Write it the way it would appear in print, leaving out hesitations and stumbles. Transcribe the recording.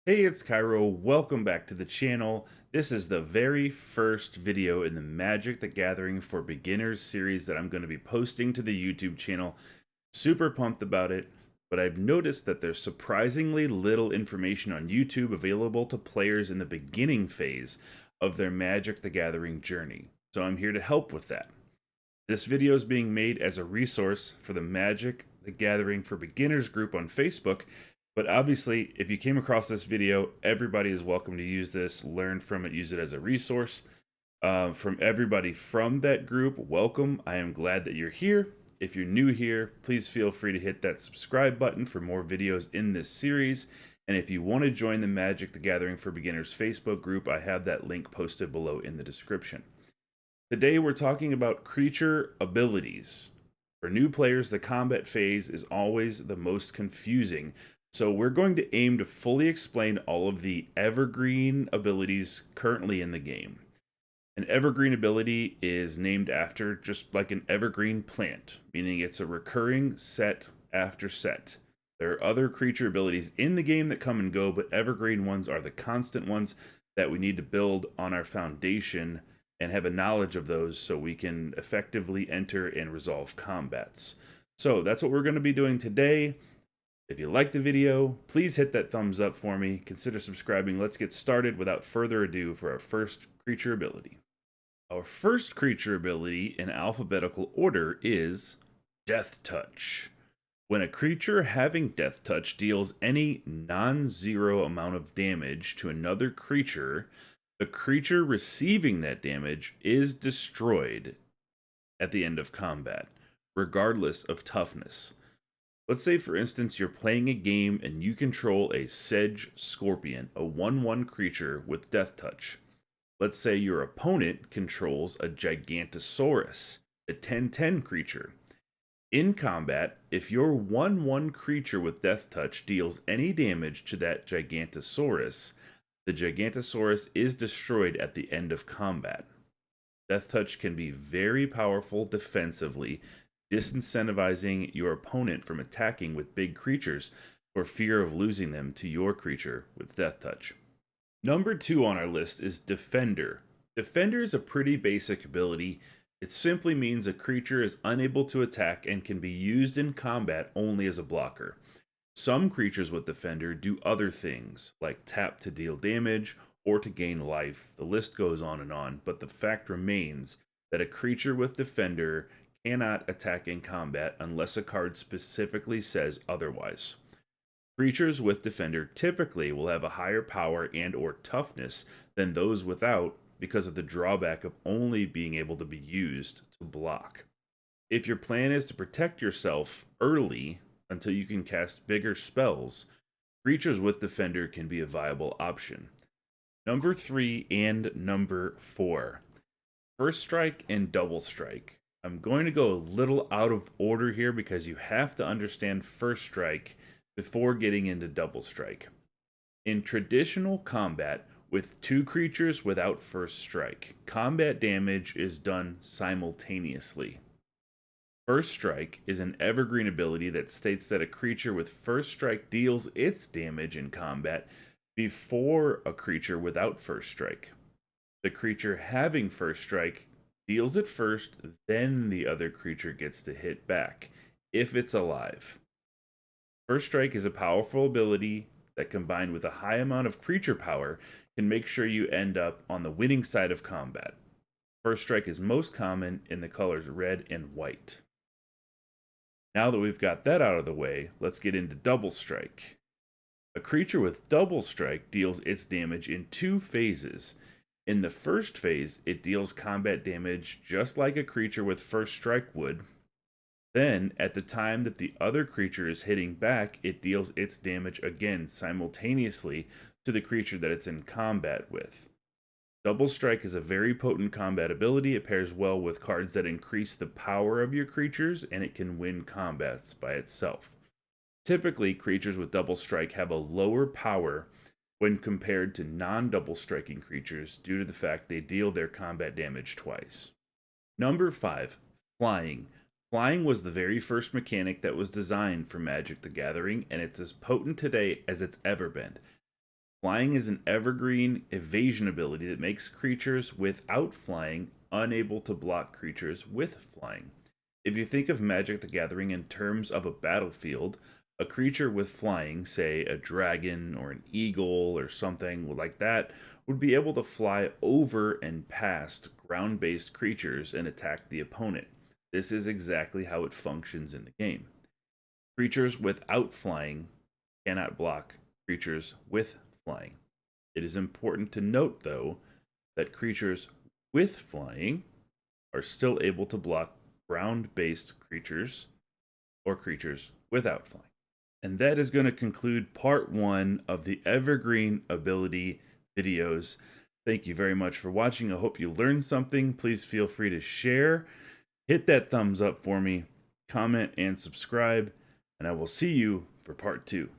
Hey, it's Cairo. Welcome back to the channel. This is the very first video in the Magic the Gathering for Beginners series that I'm going to be posting to the YouTube channel. Super pumped about it, but I've noticed that there's surprisingly little information on YouTube available to players in the beginning phase of their Magic the Gathering journey. So I'm here to help with that. This video is being made as a resource for the Magic the Gathering for Beginners group on Facebook, but obviously, if you came across this video, everybody is welcome to use this, learn from it, use it as a resource. From everybody from that group, welcome. I am glad that you're here. If you're new here, please feel free to hit that subscribe button for more videos in this series. And if you want to join the Magic the Gathering for Beginners Facebook group, I have that link posted below in the description. Today we're talking about creature abilities. For new players, the combat phase is always the most confusing, so we're going to aim to fully explain all of the evergreen abilities currently in the game. An evergreen ability is named after just like an evergreen plant, meaning it's a recurring set after set. There are other creature abilities in the game that come and go, but evergreen ones are the constant ones that we need to build on our foundation and have a knowledge of those so we can effectively enter and resolve combats. So that's what we're going to be doing today. If you like the video, please hit that thumbs up for me. Consider subscribing. Let's get started without further ado for our first creature ability. Our first creature ability in alphabetical order is Deathtouch. When a creature having Deathtouch deals any non-zero amount of damage to another creature, the creature receiving that damage is destroyed at the end of combat, regardless of toughness. Let's say, for instance, you're playing a game and you control a Sedge Scorpion, a 1/1 creature with Deathtouch. Let's say your opponent controls a Gigantosaurus, a 10/10 creature. In combat, if your 1/1 creature with Deathtouch deals any damage to that Gigantosaurus, the Gigantosaurus is destroyed at the end of combat. Deathtouch can be very powerful defensively, disincentivizing your opponent from attacking with big creatures for fear of losing them to your creature with Deathtouch. Number 2 on our list is Defender. Defender is a pretty basic ability. It simply means a creature is unable to attack and can be used in combat only as a blocker. Some creatures with Defender do other things, like tap to deal damage or to gain life. The list goes on, but the fact remains that a creature with Defender cannot attack in combat unless a card specifically says otherwise. Creatures with Defender typically will have a higher power and or toughness than those without because of the drawback of only being able to be used to block. If your plan is to protect yourself early until you can cast bigger spells, creatures with Defender can be a viable option. Number 3 and number 4. First Strike and Double Strike. I'm going to go a little out of order here because you have to understand First Strike before getting into Double Strike. In traditional combat, with two creatures without First Strike, combat damage is done simultaneously. First Strike is an evergreen ability that states that a creature with First Strike deals its damage in combat before a creature without First Strike. The creature having First Strike deals it first, then the other creature gets to hit back, if it's alive. First Strike is a powerful ability that, combined with a high amount of creature power, can make sure you end up on the winning side of combat. First Strike is most common in the colors red and white. Now that we've got that out of the way, let's get into Double Strike. A creature with Double Strike deals its damage in two phases. In the first phase, it deals combat damage just like a creature with First Strike would. Then, at the time that the other creature is hitting back, it deals its damage again simultaneously to the creature that it's in combat with. Double Strike is a very potent combat ability. It pairs well with cards that increase the power of your creatures, and it can win combats by itself. Typically, creatures with Double Strike have a lower power when compared to non-double striking creatures due to the fact they deal their combat damage twice. Number 5, Flying. Flying was the very first mechanic that was designed for Magic the Gathering, and it's as potent today as it's ever been. Flying is an evergreen evasion ability that makes creatures without flying unable to block creatures with flying. If you think of Magic the Gathering in terms of a battlefield, a creature with flying, say a dragon or an eagle or something like that, would be able to fly over and past ground based creatures and attack the opponent. This is exactly how it functions in the game. Creatures without flying cannot block creatures with flying. It is important to note, though, that creatures with flying are still able to block ground based creatures or creatures without flying. And that is going to conclude part 1 of the Evergreen ability videos. Thank you very much for watching. I hope you learned something. Please feel free to share. Hit that thumbs up for me, comment, and subscribe. And I will see you for part 2.